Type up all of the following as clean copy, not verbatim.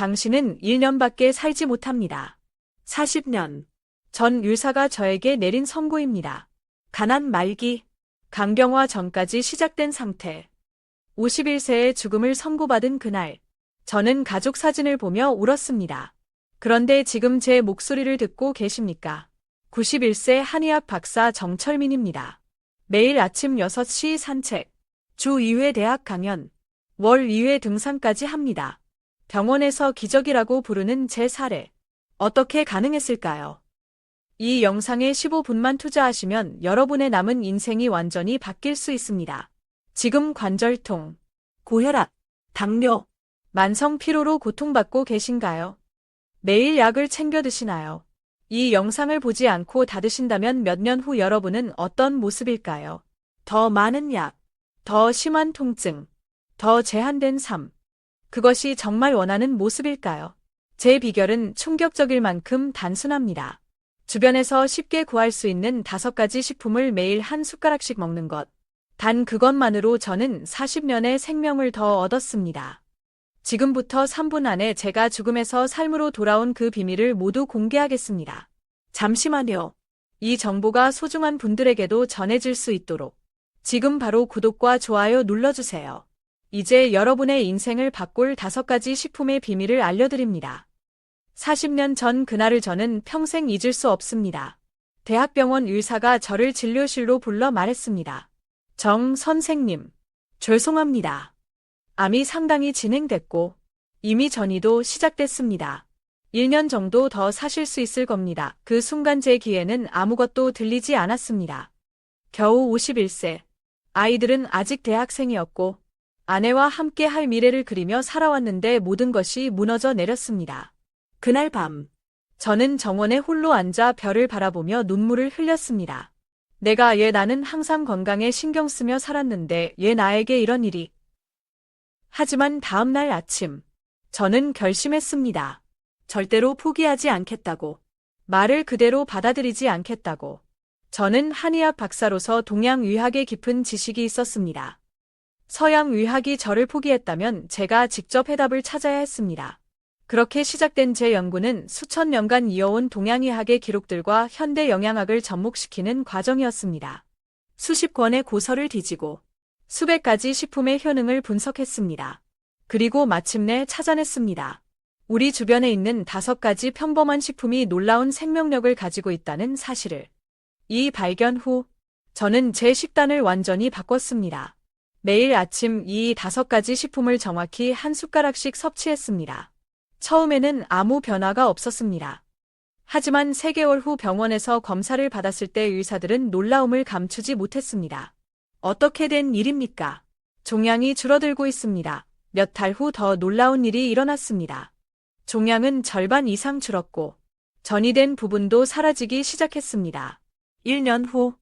당신은 1년밖에 살지 못합니다. 40년. 전 의사가 저에게 내린 선고입니다. 가난 말기, 간경화 전까지 시작된 상태. 51세의 죽음을 선고받은 그날, 저는 가족 사진을 보며 울었습니다. 그런데 지금 제 목소리를 듣고 계십니까? 91세 한의학 박사 정철민입니다. 매일 아침 6시 산책, 주 2회 대학 강연, 월 2회 등산까지 합니다. 병원에서 기적이라고 부르는 제 사례. 어떻게 가능했을까요? 이 영상에 15분만 투자하시면 여러분의 남은 인생이 완전히 바뀔 수 있습니다. 지금 관절통, 고혈압, 당뇨, 만성 피로로 고통받고 계신가요? 매일 약을 챙겨 드시나요? 이 영상을 보지 않고 다 드신다면 몇 년 후 여러분은 어떤 모습일까요? 더 많은 약, 더 심한 통증, 더 제한된 삶. 그것이 정말 원하는 모습일까요? 제 비결은 충격적일 만큼 단순합니다. 주변에서 쉽게 구할 수 있는 5가지 식품을 매일 한 숟가락씩 먹는 것. 단 그것만으로 저는 40년의 생명을 더 얻었습니다. 지금부터 3분 안에 제가 죽음에서 삶으로 돌아온 그 비밀을 모두 공개하겠습니다. 잠시만요. 이 정보가 소중한 분들에게도 전해질 수 있도록 지금 바로 구독과 좋아요 눌러주세요. 이제 여러분의 인생을 바꿀 5가지 식품의 비밀을 알려드립니다. 40년 전 그날을 저는 평생 잊을 수 없습니다. 대학병원 의사가 저를 진료실로 불러 말했습니다. 정 선생님, 죄송합니다. 암이 상당히 진행됐고 이미 전이도 시작됐습니다. 1년 정도 더 사실 수 있을 겁니다. 그 순간 제 귀에는 아무것도 들리지 않았습니다. 겨우 51세. 아이들은 아직 대학생이었고 아내와 함께 할 미래를 그리며 살아왔는데 모든 것이 무너져 내렸습니다. 그날 밤, 저는 정원에 홀로 앉아 별을 바라보며 눈물을 흘렸습니다. 나는 항상 건강에 신경 쓰며 살았는데 왜 나에게 이런 일이. 하지만 다음 날 아침, 저는 결심했습니다. 절대로 포기하지 않겠다고. 말을 그대로 받아들이지 않겠다고. 저는 한의학 박사로서 동양의학에 깊은 지식이 있었습니다. 서양의학이 저를 포기했다면 제가 직접 해답을 찾아야 했습니다. 그렇게 시작된 제 연구는 수천 년간 이어온 동양의학의 기록들과 현대 영양학을 접목시키는 과정이었습니다. 수십 권의 고서를 뒤지고 수백 가지 식품의 효능을 분석했습니다. 그리고 마침내 찾아냈습니다. 우리 주변에 있는 5가지 평범한 식품이 놀라운 생명력을 가지고 있다는 사실을. 이 발견 후 저는 제 식단을 완전히 바꿨습니다. 매일 아침 이 5가지 식품을 정확히 한 숟가락씩 섭취했습니다. 처음에는 아무 변화가 없었습니다. 하지만 3개월 후 병원에서 검사를 받았을 때 의사들은 놀라움을 감추지 못했습니다. 어떻게 된 일입니까? 종양이 줄어들고 있습니다. 몇 달 후 더 놀라운 일이 일어났습니다. 종양은 절반 이상 줄었고 전이 된 부분도 사라지기 시작했습니다. 1년 후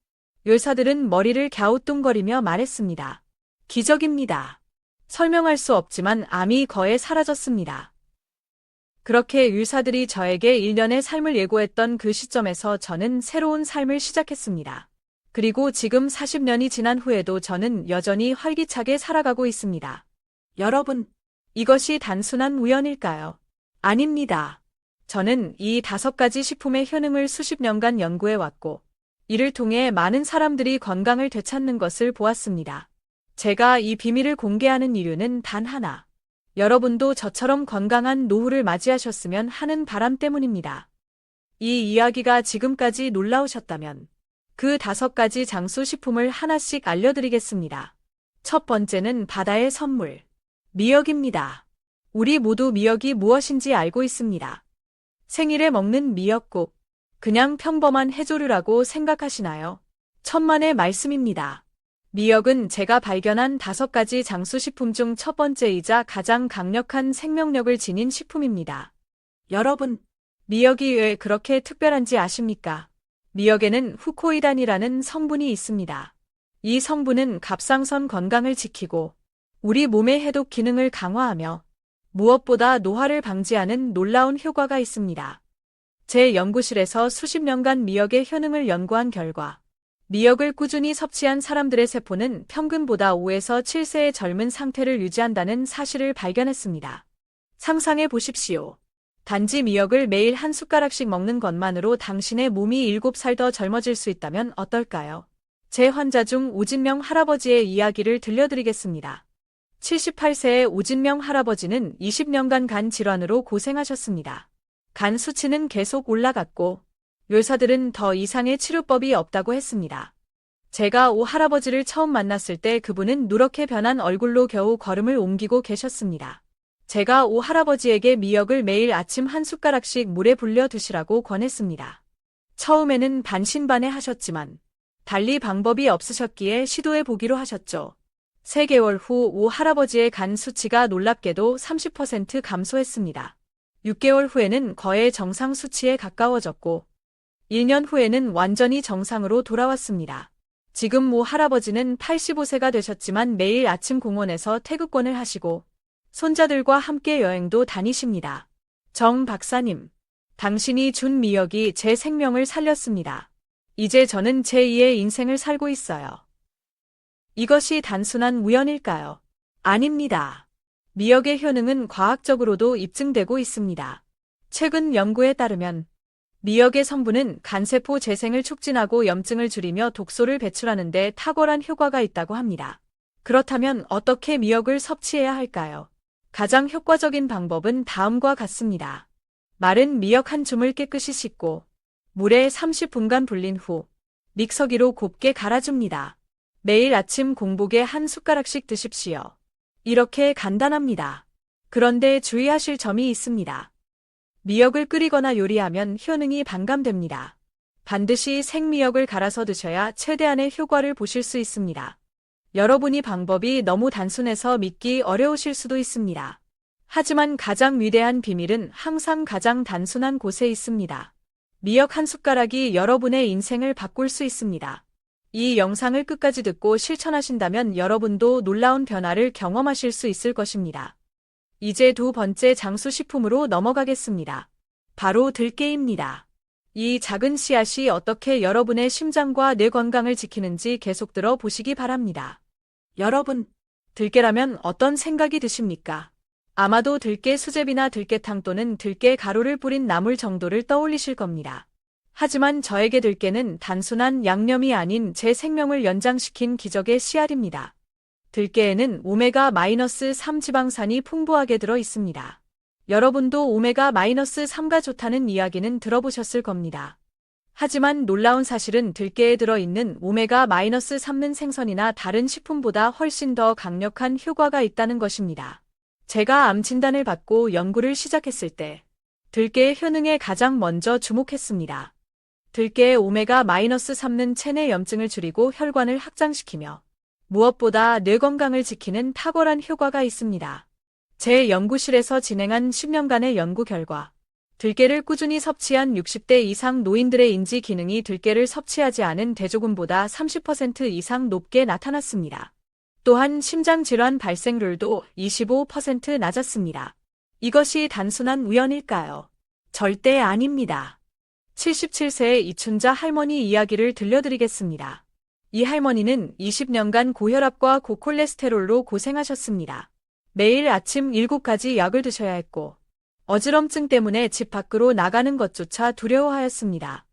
의사들은 머리를 갸우뚱거리며 말했습니다. 기적입니다. 설명할 수 없지만 암이 거의 사라졌습니다. 그렇게 의사들이 저에게 1년의 삶을 예고했던 그 시점에서 저는 새로운 삶을 시작했습니다. 그리고 지금 40년이 지난 후에도 저는 여전히 활기차게 살아가고 있습니다. 여러분, 이것이 단순한 우연일까요? 아닙니다. 저는 이 5가지 식품의 효능을 수십 년간 연구해왔고, 이를 통해 많은 사람들이 건강을 되찾는 것을 보았습니다. 제가 이 비밀을 공개하는 이유는 단 하나. 여러분도 저처럼 건강한 노후를 맞이하셨으면 하는 바람 때문입니다. 이 이야기가 지금까지 놀라우셨다면 그 5가지 장수 식품을 하나씩 알려드리겠습니다. 첫 번째는 바다의 선물, 미역입니다. 우리 모두 미역이 무엇인지 알고 있습니다. 생일에 먹는 미역국, 그냥 평범한 해조류라고 생각하시나요? 천만의 말씀입니다. 미역은 제가 발견한 5가지 장수식품 중 첫 번째이자 가장 강력한 생명력을 지닌 식품입니다. 여러분, 미역이 왜 그렇게 특별한지 아십니까? 미역에는 후코이단이라는 성분이 있습니다. 이 성분은 갑상선 건강을 지키고 우리 몸의 해독 기능을 강화하며 무엇보다 노화를 방지하는 놀라운 효과가 있습니다. 제 연구실에서 수십 년간 미역의 효능을 연구한 결과 미역을 꾸준히 섭취한 사람들의 세포는 평균보다 5에서 7세의 젊은 상태를 유지한다는 사실을 발견했습니다. 상상해 보십시오. 단지 미역을 매일 한 숟가락씩 먹는 것만으로 당신의 몸이 7살 더 젊어질 수 있다면 어떨까요? 제 환자 중 오진명 할아버지의 이야기를 들려드리겠습니다. 78세의 오진명 할아버지는 20년간 간 질환으로 고생하셨습니다. 간 수치는 계속 올라갔고 의사들은 더 이상의 치료법이 없다고 했습니다. 제가 오 할아버지를 처음 만났을 때 그분은 누렇게 변한 얼굴로 겨우 걸음을 옮기고 계셨습니다. 제가 오 할아버지에게 미역을 매일 아침 한 숟가락씩 물에 불려 드시라고 권했습니다. 처음에는 반신반의하셨지만 달리 방법이 없으셨기에 시도해 보기로 하셨죠. 3개월 후 오 할아버지의 간 수치가 놀랍게도 30% 감소했습니다. 6개월 후에는 거의 정상 수치에 가까워졌고 1년 후에는 완전히 정상으로 돌아왔습니다. 지금 오 할아버지는 85세가 되셨지만 매일 아침 공원에서 태극권을 하시고 손자들과 함께 여행도 다니십니다. 정 박사님, 당신이 준 미역이 제 생명을 살렸습니다. 이제 저는 제2의 인생을 살고 있어요. 이것이 단순한 우연일까요? 아닙니다. 미역의 효능은 과학적으로도 입증되고 있습니다. 최근 연구에 따르면 미역의 성분은 간세포 재생을 촉진하고 염증을 줄이며 독소를 배출하는 데 탁월한 효과가 있다고 합니다. 그렇다면 어떻게 미역을 섭취해야 할까요? 가장 효과적인 방법은 다음과 같습니다. 마른 미역 한 줌을 깨끗이 씻고 물에 30분간 불린 후 믹서기로 곱게 갈아줍니다. 매일 아침 공복에 한 숟가락씩 드십시오. 이렇게 간단합니다. 그런데 주의하실 점이 있습니다. 미역을 끓이거나 요리하면 효능이 반감됩니다. 반드시 생미역을 갈아서 드셔야 최대한의 효과를 보실 수 있습니다. 여러분이 방법이 너무 단순해서 믿기 어려우실 수도 있습니다. 하지만 가장 위대한 비밀은 항상 가장 단순한 곳에 있습니다. 미역 한 숟가락이 여러분의 인생을 바꿀 수 있습니다. 이 영상을 끝까지 듣고 실천하신다면 여러분도 놀라운 변화를 경험하실 수 있을 것입니다. 이제 두 번째 장수식품으로 넘어가겠습니다. 바로 들깨입니다. 이 작은 씨앗이 어떻게 여러분의 심장과 뇌 건강을 지키는지 계속 들어보시기 바랍니다. 여러분, 들깨라면 어떤 생각이 드십니까? 아마도 들깨 수제비나 들깨탕 또는 들깨 가루를 뿌린 나물 정도를 떠올리실 겁니다. 하지만 저에게 들깨는 단순한 양념이 아닌 제 생명을 연장시킨 기적의 씨앗입니다. 들깨에는 오메가-3 지방산이 풍부하게 들어 있습니다. 여러분도 오메가-3가 좋다는 이야기는 들어보셨을 겁니다. 하지만 놀라운 사실은 들깨에 들어있는 오메가-3는 생선이나 다른 식품보다 훨씬 더 강력한 효과가 있다는 것입니다. 제가 암 진단을 받고 연구를 시작했을 때 들깨의 효능에 가장 먼저 주목했습니다. 들깨의 오메가-3는 체내 염증을 줄이고 혈관을 확장시키며 무엇보다 뇌 건강을 지키는 탁월한 효과가 있습니다. 제 연구실에서 진행한 10년간의 연구 결과 들깨를 꾸준히 섭취한 60대 이상 노인들의 인지 기능이 들깨를 섭취하지 않은 대조군보다 30% 이상 높게 나타났습니다. 또한 심장질환 발생률도 25% 낮았습니다. 이것이 단순한 우연일까요? 절대 아닙니다. 77세의 이춘자 할머니 이야기를 들려드리겠습니다. 이 할머니는 20년간 고혈압과 고콜레스테롤로 고생하셨습니다. 매일 아침 7가지 약을 드셔야 했고 어지럼증 때문에 집 밖으로 나가는 것조차 두려워하였습니다.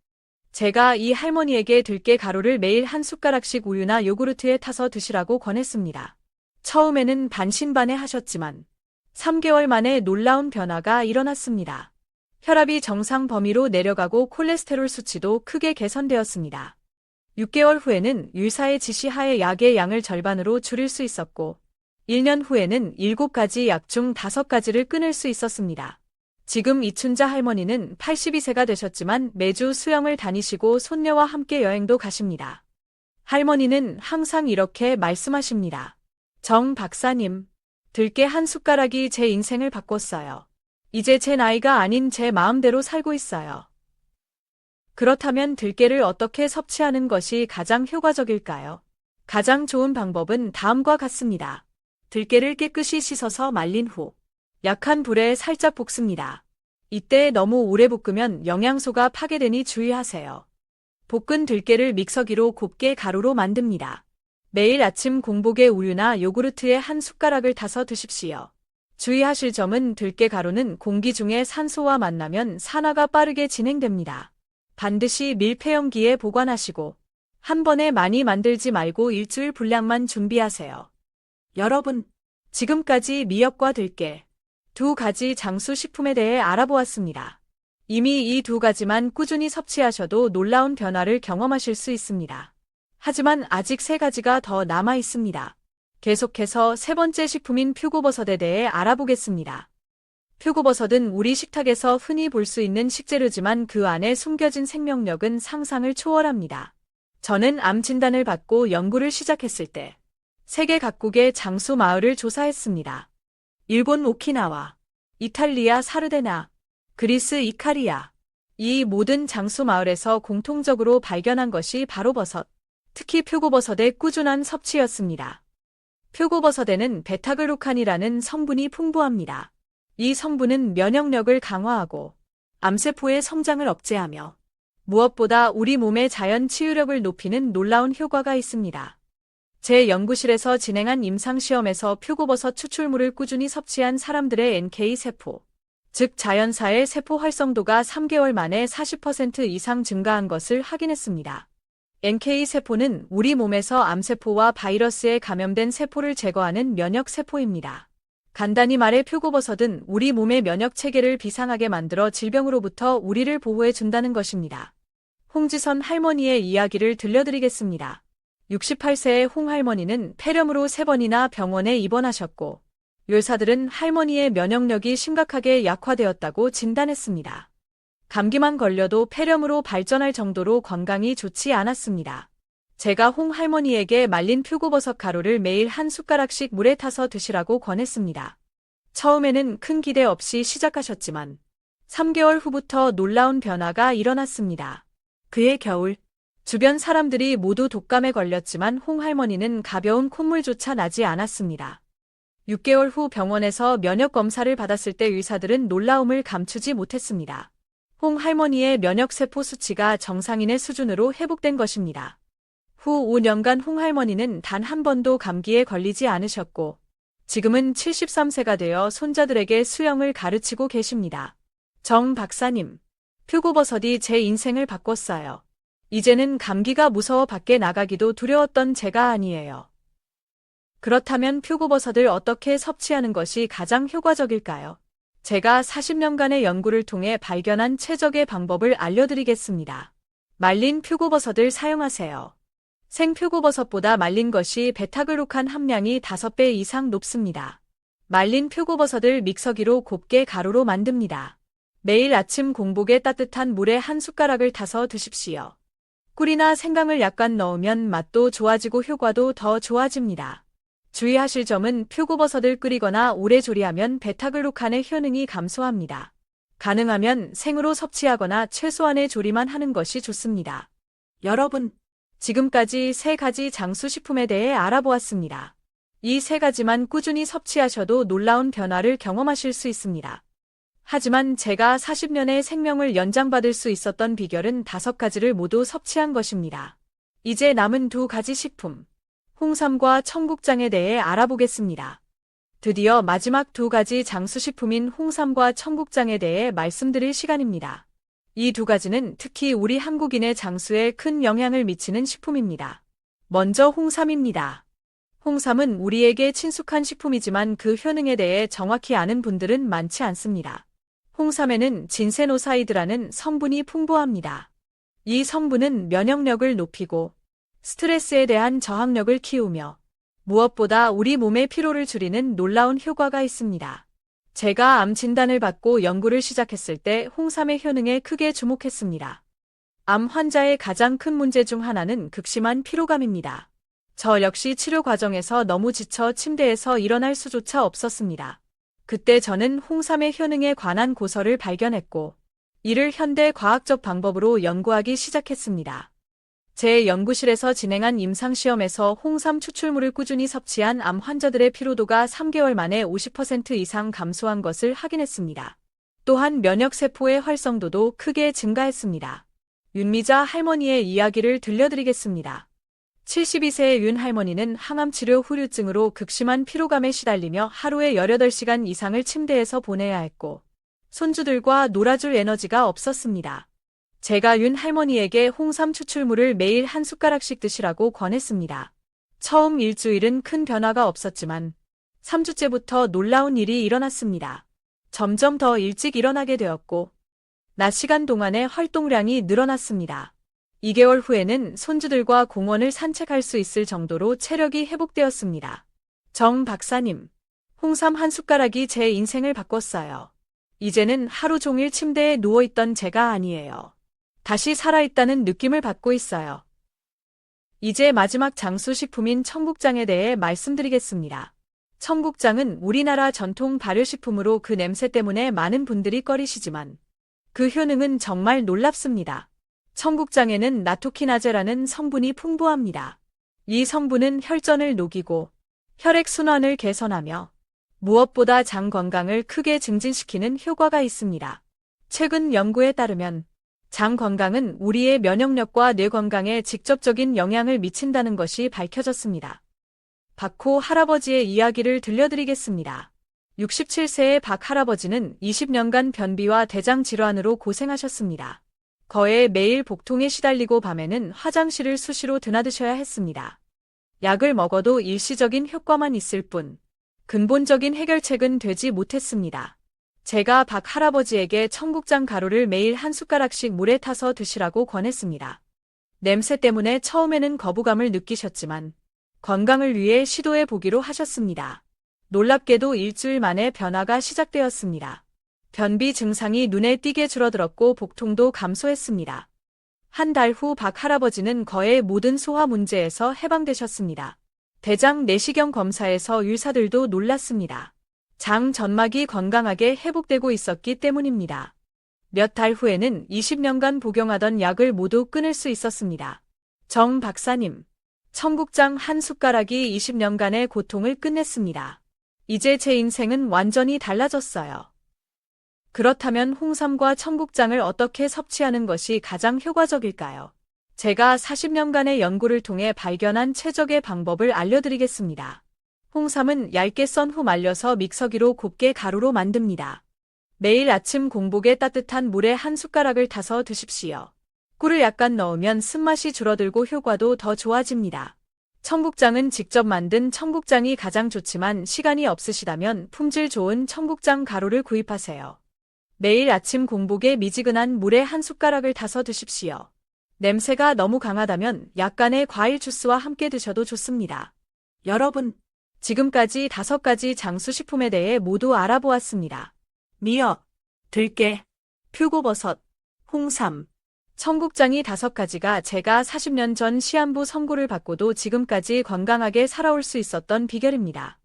제가 이 할머니에게 들깨 가루를 매일 한 숟가락씩 우유나 요구르트에 타서 드시라고 권했습니다. 처음에는 반신반의하셨지만 3개월 만에 놀라운 변화가 일어났습니다. 혈압이 정상 범위로 내려가고 콜레스테롤 수치도 크게 개선되었습니다. 6개월 후에는 의사의 지시하에 약의 양을 절반으로 줄일 수 있었고 1년 후에는 7가지 약 중 5가지를 끊을 수 있었습니다. 지금 이춘자 할머니는 82세가 되셨지만 매주 수영을 다니시고 손녀와 함께 여행도 가십니다. 할머니는 항상 이렇게 말씀하십니다. 정 박사님, 들깨 한 숟가락이 제 인생을 바꿨어요. 이제 제 나이가 아닌 제 마음대로 살고 있어요. 그렇다면 들깨를 어떻게 섭취하는 것이 가장 효과적일까요? 가장 좋은 방법은 다음과 같습니다. 들깨를 깨끗이 씻어서 말린 후 약한 불에 살짝 볶습니다. 이때 너무 오래 볶으면 영양소가 파괴되니 주의하세요. 볶은 들깨를 믹서기로 곱게 가루로 만듭니다. 매일 아침 공복에 우유나 요구르트에 한 숟가락을 타서 드십시오. 주의하실 점은 들깨 가루는 공기 중에 산소와 만나면 산화가 빠르게 진행됩니다. 반드시 밀폐용기에 보관하시고 한 번에 많이 만들지 말고 일주일 분량만 준비하세요. 여러분, 지금까지 미역과 들깨 두 가지 장수식품에 대해 알아보았습니다. 이미 이 두 가지만 꾸준히 섭취하셔도 놀라운 변화를 경험하실 수 있습니다. 하지만 아직 세 가지가 더 남아 있습니다. 계속해서 세 번째 식품인 표고버섯에 대해 알아보겠습니다. 표고버섯은 우리 식탁에서 흔히 볼 수 있는 식재료지만 그 안에 숨겨진 생명력은 상상을 초월합니다. 저는 암 진단을 받고 연구를 시작했을 때 세계 각국의 장수 마을을 조사했습니다. 일본 오키나와, 이탈리아 사르데나, 그리스 이카리아. 이 모든 장수 마을에서 공통적으로 발견한 것이 바로 버섯, 특히 표고버섯의 꾸준한 섭취였습니다. 표고버섯에는 베타글루칸이라는 성분이 풍부합니다. 이 성분은 면역력을 강화하고 암세포의 성장을 억제하며 무엇보다 우리 몸의 자연 치유력을 높이는 놀라운 효과가 있습니다. 제 연구실에서 진행한 임상시험에서 표고버섯 추출물을 꾸준히 섭취한 사람들의 NK세포, 즉 자연사의 세포 활성도가 3개월 만에 40% 이상 증가한 것을 확인했습니다. NK세포는 우리 몸에서 암세포와 바이러스에 감염된 세포를 제거하는 면역세포입니다. 간단히 말해 표고버섯은 우리 몸의 면역체계를 비상하게 만들어 질병으로부터 우리를 보호해 준다는 것입니다. 홍지선 할머니의 이야기를 들려드리겠습니다. 68세의 홍 할머니는 폐렴으로 3번이나 병원에 입원하셨고 의사들은 할머니의 면역력이 심각하게 약화되었다고 진단했습니다. 감기만 걸려도 폐렴으로 발전할 정도로 건강이 좋지 않았습니다. 제가 홍 할머니에게 말린 표고버섯 가루를 매일 한 숟가락씩 물에 타서 드시라고 권했습니다. 처음에는 큰 기대 없이 시작하셨지만 3개월 후부터 놀라운 변화가 일어났습니다. 그해 겨울, 주변 사람들이 모두 독감에 걸렸지만 홍 할머니는 가벼운 콧물조차 나지 않았습니다. 6개월 후 병원에서 면역 검사를 받았을 때 의사들은 놀라움을 감추지 못했습니다. 홍 할머니의 면역세포 수치가 정상인의 수준으로 회복된 것입니다. 후 5년간 홍 할머니는 단 한 번도 감기에 걸리지 않으셨고 지금은 73세가 되어 손자들에게 수영을 가르치고 계십니다. 정 박사님, 표고버섯이 제 인생을 바꿨어요. 이제는 감기가 무서워 밖에 나가기도 두려웠던 제가 아니에요. 그렇다면 표고버섯을 어떻게 섭취하는 것이 가장 효과적일까요? 제가 40년간의 연구를 통해 발견한 최적의 방법을 알려드리겠습니다. 말린 표고버섯을 사용하세요. 생표고버섯보다 말린 것이 베타글루칸 함량이 5배 이상 높습니다. 말린 표고버섯을 믹서기로 곱게 가루로 만듭니다. 매일 아침 공복에 따뜻한 물에 한 숟가락을 타서 드십시오. 꿀이나 생강을 약간 넣으면 맛도 좋아지고 효과도 더 좋아집니다. 주의하실 점은 표고버섯을 끓이거나 오래 조리하면 베타글루칸의 효능이 감소합니다. 가능하면 생으로 섭취하거나 최소한의 조리만 하는 것이 좋습니다. 여러분, 지금까지 3가지 장수식품에 대해 알아보았습니다. 이 3가지만 꾸준히 섭취하셔도 놀라운 변화를 경험하실 수 있습니다. 하지만 제가 40년의 생명을 연장받을 수 있었던 비결은 5가지를 모두 섭취한 것입니다. 이제 남은 2가지 식품, 홍삼과 청국장에 대해 알아보겠습니다. 드디어 마지막 2가지 장수식품인 홍삼과 청국장에 대해 말씀드릴 시간입니다. 이 2가지는 특히 우리 한국인의 장수에 큰 영향을 미치는 식품입니다. 먼저 홍삼입니다. 홍삼은 우리에게 친숙한 식품이지만 그 효능에 대해 정확히 아는 분들은 많지 않습니다. 홍삼에는 진세노사이드라는 성분이 풍부합니다. 이 성분은 면역력을 높이고 스트레스에 대한 저항력을 키우며 무엇보다 우리 몸의 피로를 줄이는 놀라운 효과가 있습니다. 제가 암 진단을 받고 연구를 시작했을 때 홍삼의 효능에 크게 주목했습니다. 암 환자의 가장 큰 문제 중 하나는 극심한 피로감입니다. 저 역시 치료 과정에서 너무 지쳐 침대에서 일어날 수조차 없었습니다. 그때 저는 홍삼의 효능에 관한 고서를 발견했고 이를 현대 과학적 방법으로 연구하기 시작했습니다. 제 연구실에서 진행한 임상시험에서 홍삼 추출물을 꾸준히 섭취한 암 환자들의 피로도가 3개월 만에 50% 이상 감소한 것을 확인했습니다. 또한 면역세포의 활성도도 크게 증가했습니다. 윤미자 할머니의 이야기를 들려드리겠습니다. 72세의 윤 할머니는 항암치료 후유증으로 극심한 피로감에 시달리며 하루에 18시간 이상을 침대에서 보내야 했고, 손주들과 놀아줄 에너지가 없었습니다. 제가 윤 할머니에게 홍삼 추출물을 매일 한 숟가락씩 드시라고 권했습니다. 처음 일주일은 큰 변화가 없었지만 3주째부터 놀라운 일이 일어났습니다. 점점 더 일찍 일어나게 되었고, 낮 시간 동안의 활동량이 늘어났습니다. 2개월 후에는 손주들과 공원을 산책할 수 있을 정도로 체력이 회복되었습니다. 정 박사님, 홍삼 한 숟가락이 제 인생을 바꿨어요. 이제는 하루 종일 침대에 누워있던 제가 아니에요. 다시 살아있다는 느낌을 받고 있어요. 이제 마지막 장수식품인 청국장에 대해 말씀드리겠습니다. 청국장은 우리나라 전통 발효식품으로 그 냄새 때문에 많은 분들이 꺼리시지만 그 효능은 정말 놀랍습니다. 청국장에는 나토키나제라는 성분이 풍부합니다. 이 성분은 혈전을 녹이고 혈액순환을 개선하며 무엇보다 장 건강을 크게 증진시키는 효과가 있습니다. 최근 연구에 따르면 장 건강은 우리의 면역력과 뇌 건강에 직접적인 영향을 미친다는 것이 밝혀졌습니다. 박호 할아버지의 이야기를 들려드리겠습니다. 67세의 박 할아버지는 20년간 변비와 대장 질환으로 고생하셨습니다. 거에 매일 복통에 시달리고 밤에는 화장실을 수시로 드나드셔야 했습니다. 약을 먹어도 일시적인 효과만 있을 뿐 근본적인 해결책은 되지 못했습니다. 제가 박 할아버지에게 청국장 가루를 매일 한 숟가락씩 물에 타서 드시라고 권했습니다. 냄새 때문에 처음에는 거부감을 느끼셨지만 건강을 위해 시도해 보기로 하셨습니다. 놀랍게도 일주일 만에 변화가 시작되었습니다. 변비 증상이 눈에 띄게 줄어들었고 복통도 감소했습니다. 한 달 후 박 할아버지는 거의 모든 소화 문제에서 해방되셨습니다. 대장 내시경 검사에서 의사들도 놀랐습니다. 장 점막이 건강하게 회복되고 있었기 때문입니다. 몇 달 후에는 20년간 복용하던 약을 모두 끊을 수 있었습니다. 정 박사님, 청국장 한 숟가락이 20년간의 고통을 끝냈습니다. 이제 제 인생은 완전히 달라졌어요. 그렇다면 홍삼과 청국장을 어떻게 섭취하는 것이 가장 효과적일까요? 제가 40년간의 연구를 통해 발견한 최적의 방법을 알려드리겠습니다. 홍삼은 얇게 썬 후 말려서 믹서기로 곱게 가루로 만듭니다. 매일 아침 공복에 따뜻한 물에 한 숟가락을 타서 드십시오. 꿀을 약간 넣으면 쓴맛이 줄어들고 효과도 더 좋아집니다. 청국장은 직접 만든 청국장이 가장 좋지만 시간이 없으시다면 품질 좋은 청국장 가루를 구입하세요. 매일 아침 공복에 미지근한 물에 한 숟가락을 타서 드십시오. 냄새가 너무 강하다면 약간의 과일 주스와 함께 드셔도 좋습니다. 여러분, 지금까지 5가지 장수식품에 대해 모두 알아보았습니다. 미역, 들깨, 표고버섯, 홍삼, 청국장이 5가지가 제가 40년 전 시한부 선고를 받고도 지금까지 건강하게 살아올 수 있었던 비결입니다.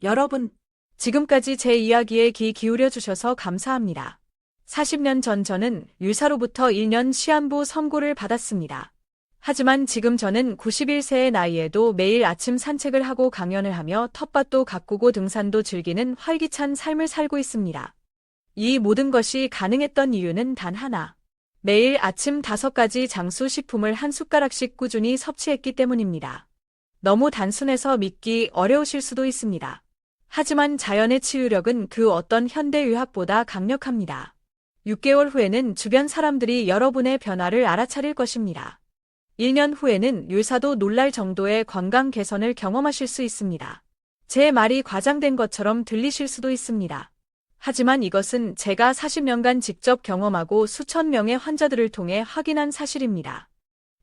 여러분, 지금까지 제 이야기에 귀 기울여 주셔서 감사합니다. 40년 전 저는 의사로부터 1년 시한부 선고를 받았습니다. 하지만 지금 저는 91세의 나이에도 매일 아침 산책을 하고 강연을 하며 텃밭도 가꾸고 등산도 즐기는 활기찬 삶을 살고 있습니다. 이 모든 것이 가능했던 이유는 단 하나. 매일 아침 5가지 장수 식품을 한 숟가락씩 꾸준히 섭취했기 때문입니다. 너무 단순해서 믿기 어려우실 수도 있습니다. 하지만 자연의 치유력은 그 어떤 현대의학보다 강력합니다. 6개월 후에는 주변 사람들이 여러분의 변화를 알아차릴 것입니다. 1년 후에는 의사도 놀랄 정도의 건강 개선을 경험하실 수 있습니다. 제 말이 과장된 것처럼 들리실 수도 있습니다. 하지만 이것은 제가 40년간 직접 경험하고 수천 명의 환자들을 통해 확인한 사실입니다.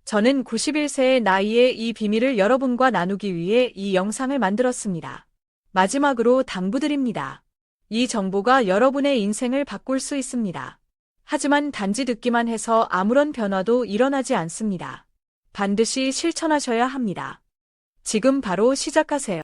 저는 91세의 나이에 이 비밀을 여러분과 나누기 위해 이 영상을 만들었습니다. 마지막으로 당부드립니다. 이 정보가 여러분의 인생을 바꿀 수 있습니다. 하지만 단지 듣기만 해서 아무런 변화도 일어나지 않습니다. 반드시 실천하셔야 합니다. 지금 바로 시작하세요.